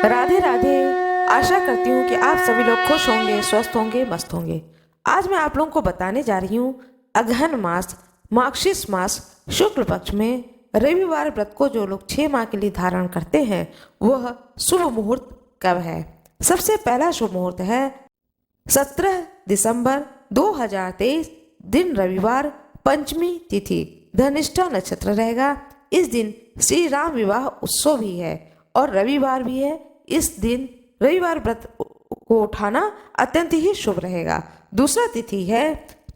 राधे राधे। आशा करती हूँ कि आप सभी लोग खुश होंगे, स्वस्थ होंगे, मस्त होंगे। आज मैं आप लोगों को बताने जा रही हूँ अगहन मास, मार्गशीर्ष मास शुक्ल पक्ष में रविवार व्रत को जो लोग 6 माह के लिए धारण करते हैं वह शुभ मुहूर्त कब है। सबसे पहला शुभ मुहूर्त है 17 दिसंबर 2023, दिन रविवार, पंचमी तिथि, धनिष्ठा नक्षत्र रहेगा। इस दिन श्री राम विवाह उत्सव भी है और रविवार भी है। इस दिन रविवार व्रत को उठाना अत्यंत ही शुभ रहेगा। दूसरा तिथि है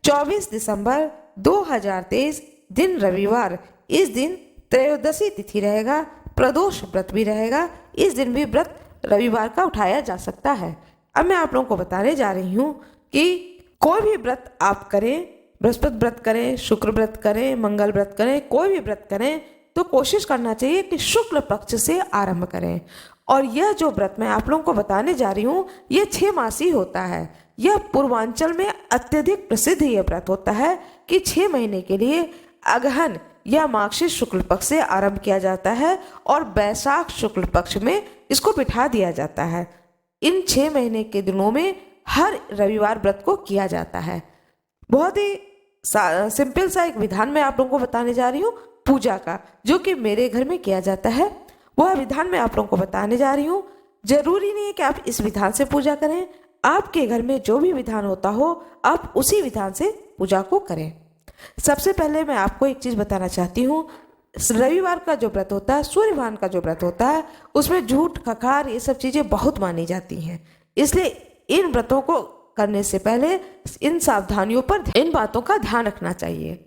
24 दिसंबर 2023, दिन रविवार। इस दिन त्रयोदशी तिथि रहेगा, प्रदोष व्रत भी रहेगा। इस दिन भी व्रत रविवार का उठाया जा सकता है। अब मैं आप लोगों को बताने जा रही हूँ कि कोई भी व्रत आप करें, बृहस्पति व्रत करें, शुक्र व्रत करें, मंगल व्रत करें, कोई भी व्रत करें तो कोशिश करना चाहिए कि शुक्ल पक्ष से आरंभ करें। और यह जो व्रत मैं आप लोगों को बताने जा रही हूँ यह 6 मासी होता है। यह पूर्वांचल में अत्यधिक प्रसिद्ध यह व्रत होता है कि 6 महीने के लिए अगहन या मार्गशीर्ष शुक्ल पक्ष से आरंभ किया जाता है और बैसाख शुक्ल पक्ष में इसको बिठा दिया जाता है। इन 6 महीने के दिनों में हर रविवार व्रत को किया जाता है। बहुत ही सिंपल सा एक विधान मैं आप लोगों को बताने जा रही हूँ पूजा का, जो कि मेरे घर में किया जाता है। वह विधान मैं आप लोगों को बताने जा रही हूँ। जरूरी नहीं है कि आप इस विधान से पूजा करें, आपके घर में जो भी विधान होता हो आप उसी विधान से पूजा को करें। सबसे पहले मैं आपको एक चीज बताना चाहती हूँ। रविवार का जो व्रत होता है, सूर्यवान का जो व्रत होता है, उसमें झूठ खकार ये सब चीजें बहुत मानी जाती हैं। इसलिए इन व्रतों को करने से पहले इन सावधानियों पर, इन बातों का ध्यान रखना चाहिए।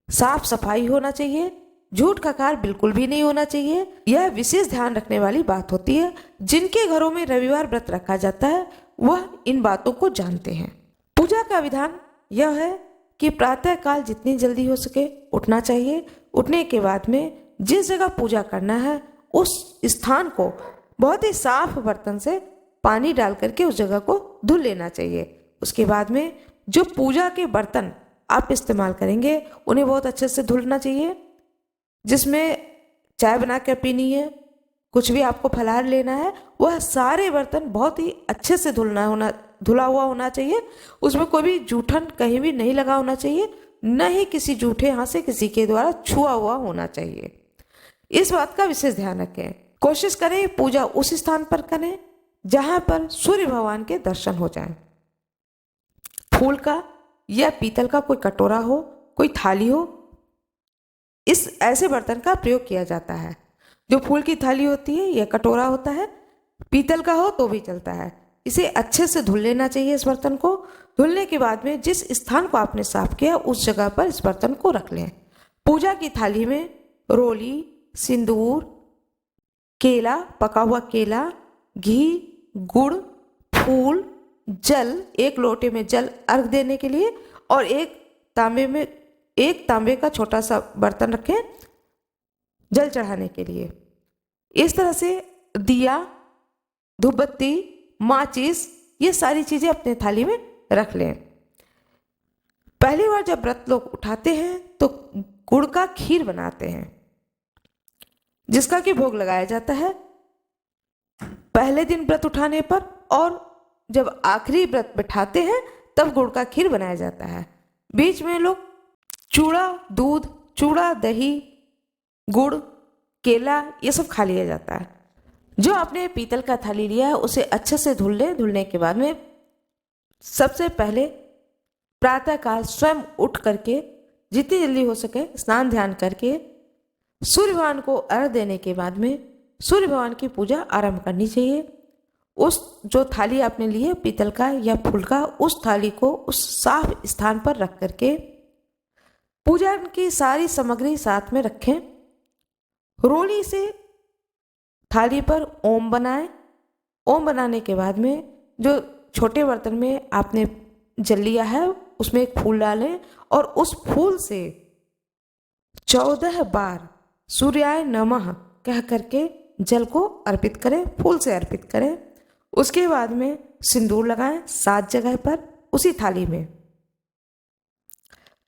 साफ सफाई होना चाहिए, झूठ खकार बिल्कुल भी नहीं होना चाहिए। यह विशेष ध्यान रखने वाली बात होती है। जिनके घरों में रविवार व्रत रखा जाता है वह इन बातों को जानते हैं। पूजा का विधान यह है कि प्रातः काल जितनी जल्दी हो सके उठना चाहिए। उठने के बाद में जिस जगह पूजा करना है उस स्थान को बहुत ही साफ बर्तन से पानी डाल करके उस जगह को धुल लेना चाहिए। उसके बाद में जो पूजा के बर्तन आप इस्तेमाल करेंगे उन्हें बहुत अच्छे से धुलना चाहिए। जिसमें चाय बना कर पीनी है, कुछ भी आपको फलाहार लेना है, वह सारे बर्तन बहुत ही अच्छे से धुला हुआ होना चाहिए। उसमें कोई भी जूठन कहीं भी नहीं लगा होना चाहिए, न ही किसी जूठे हाथ से किसी के द्वारा छुआ हुआ होना चाहिए। इस बात का विशेष ध्यान रखें। कोशिश करें पूजा उस स्थान पर करें जहां पर सूर्य भगवान के दर्शन हो जाएं। फूल का या पीतल का कोई कटोरा हो, कोई थाली हो, इस ऐसे बर्तन का प्रयोग किया जाता है। जो फूल की थाली होती है या कटोरा होता है, पीतल का हो तो भी चलता है। इसे अच्छे से धुल लेना चाहिए। इस बर्तन को धुलने के बाद में जिस स्थान को आपने साफ किया उस जगह पर इस बर्तन को रख लें। पूजा की थाली में रोली, सिंदूर, केला, पका हुआ केला, घी, गुड़, फूल, जल, 1 लोटे में जल अर्घ देने के लिए, और एक तांबे का छोटा सा बर्तन रखें जल चढ़ाने के लिए। इस तरह से दिया, धूपबत्ती, माचिस, ये सारी चीजें अपने थाली में रख लें। पहली बार जब व्रत लोग उठाते हैं तो गुड़ का खीर बनाते हैं जिसका कि भोग लगाया जाता है पहले दिन व्रत उठाने पर, और जब आखिरी व्रत बिठाते हैं तब गुड़ का खीर बनाया जाता है। बीच में लोग चूड़ा, दूध, चूड़ा, दही, गुड़, केला ये सब खा लिया जाता है। जो आपने पीतल का थाली लिया है उसे अच्छे से धुल लें। धुलने के बाद में सबसे पहले प्रातःकाल स्वयं उठ करके जितनी जल्दी हो सके स्नान ध्यान करके सूर्य भगवान को अर्घ देने के बाद में सूर्य भगवान की पूजा आरंभ करनी चाहिए। उस जो थाली आपने ली है पीतल का या फूल का, उस थाली को उस साफ स्थान पर रख करके पूजा की सारी सामग्री साथ में रखें। रोली से थाली पर ओम बनाएं। ओम बनाने के बाद में जो छोटे बर्तन में आपने जल लिया है उसमें एक फूल डालें और उस फूल से 14 बार सूर्याय नमः कह करके जल को अर्पित करें, फूल से अर्पित करें। उसके बाद में सिंदूर लगाएं 7 जगह पर उसी थाली में,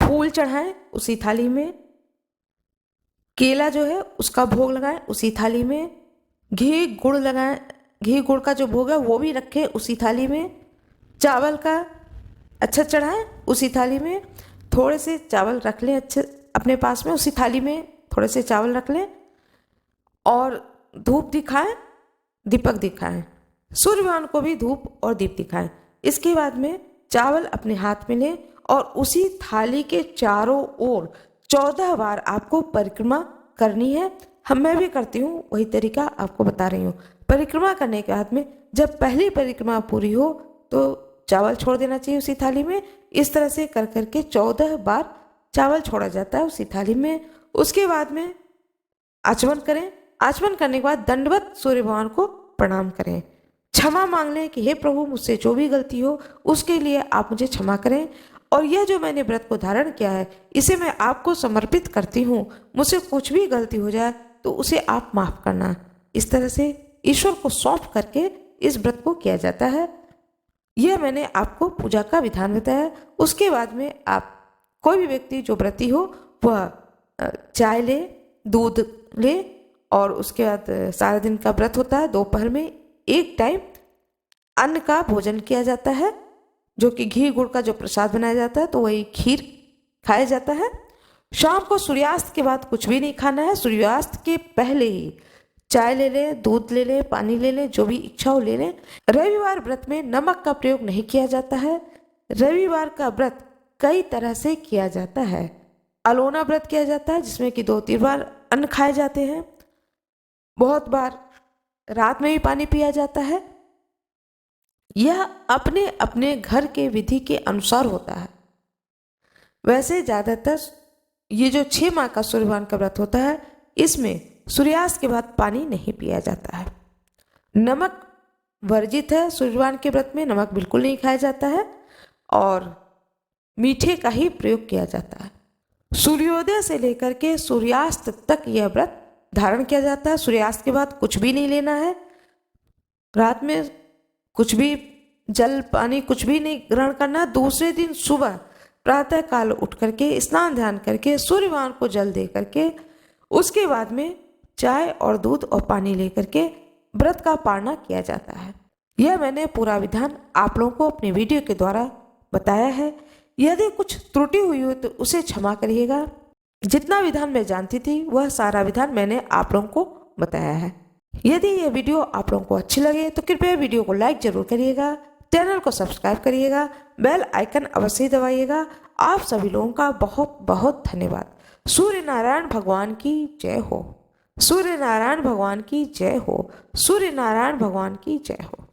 फूल चढ़ाएं उसी थाली में, केला जो है उसका भोग लगाएं उसी थाली में, घी गुड़ लगाएं घी गुड़ का जो भोग है वो भी रखें उसी थाली में। चावल का अच्छा चढ़ाएं उसी थाली में। थोड़े से चावल रख लें अच्छे अपने पास में, उसी थाली में थोड़े से चावल रख लें और धूप दिखाएं, दीपक दिखाएं। सूर्य भगवान को भी धूप और दीप दिखाएं। इसके बाद में चावल अपने हाथ में लें और उसी थाली के चारों ओर 14 बार आपको परिक्रमा करनी है। मैं भी करती हूँ, वही तरीका आपको बता रही हूँ। परिक्रमा करने के बाद में जब पहली परिक्रमा पूरी हो तो चावल छोड़ देना चाहिए उसी थाली में। इस तरह से कर करके 14 बार चावल छोड़ा जाता है उसी थाली में। उसके बाद में आचमन करें। आचमन करने के बाद दंडवत सूर्य भगवान को प्रणाम करें। क्षमा मांग लें कि हे प्रभु, मुझसे जो भी गलती हो उसके लिए आप मुझे क्षमा करें, और यह जो मैंने व्रत को धारण किया है इसे मैं आपको समर्पित करती हूँ। मुझसे कुछ भी गलती हो जाए तो उसे आप माफ करना। इस तरह से ईश्वर को सौंप करके इस व्रत को किया जाता है। यह मैंने आपको पूजा का विधान बताया। उसके बाद में आप कोई भी व्यक्ति जो व्रती हो वह चाय ले, दूध ले, और उसके बाद सारा दिन का व्रत होता है। दोपहर में एक टाइम अन्न का भोजन किया जाता है, जो कि घी गुड़ का जो प्रसाद बनाया जाता है तो वही खीर खाया जाता है। शाम को सूर्यास्त के बाद कुछ भी नहीं खाना है। सूर्यास्त के पहले ही चाय ले लें, दूध ले लें, पानी ले लें, जो भी इच्छा हो ले लें। रविवार व्रत में नमक का प्रयोग नहीं किया जाता है। रविवार का व्रत कई तरह से किया जाता है। अलोना व्रत किया जाता है जिसमें कि 2-3 बार अन्न खाए जाते हैं। बहुत बार रात में भी पानी पिया जाता है। यह अपने अपने घर के विधि के अनुसार होता है। वैसे ज़्यादातर ये जो 6 माह का सूर्य भगवान का व्रत होता है इसमें सूर्यास्त के बाद पानी नहीं पिया जाता है। नमक वर्जित है। सूर्य भगवान के व्रत में नमक बिल्कुल नहीं खाया जाता है और मीठे का ही प्रयोग किया जाता है। सूर्योदय से लेकर के सूर्यास्त तक यह व्रत धारण किया जाता है। सूर्यास्त के बाद कुछ भी नहीं लेना है। रात में कुछ भी जल पानी कुछ भी नहीं ग्रहण करना। दूसरे दिन सुबह प्रातः काल उठ करके स्नान ध्यान करके सूर्य भगवान को जल दे करके उसके बाद में चाय और दूध और पानी लेकर के व्रत का पालना किया जाता है। यह मैंने पूरा विधान आप लोगों को अपने वीडियो के द्वारा बताया है। यदि कुछ त्रुटि हुई हो तो उसे क्षमा करिएगा। जितना विधान मैं जानती थी वह सारा विधान मैंने आप लोगों को बताया है। यदि यह वीडियो आप लोगों को अच्छी लगे तो कृपया वीडियो को लाइक जरूर करिएगा, चैनल को सब्सक्राइब करिएगा, बेल आइकन अवश्य दबाइएगा। आप सभी लोगों का बहुत बहुत धन्यवाद। सूर्य नारायण भगवान की जय हो। सूर्य नारायण भगवान की जय हो। सूर्य नारायण भगवान की जय हो।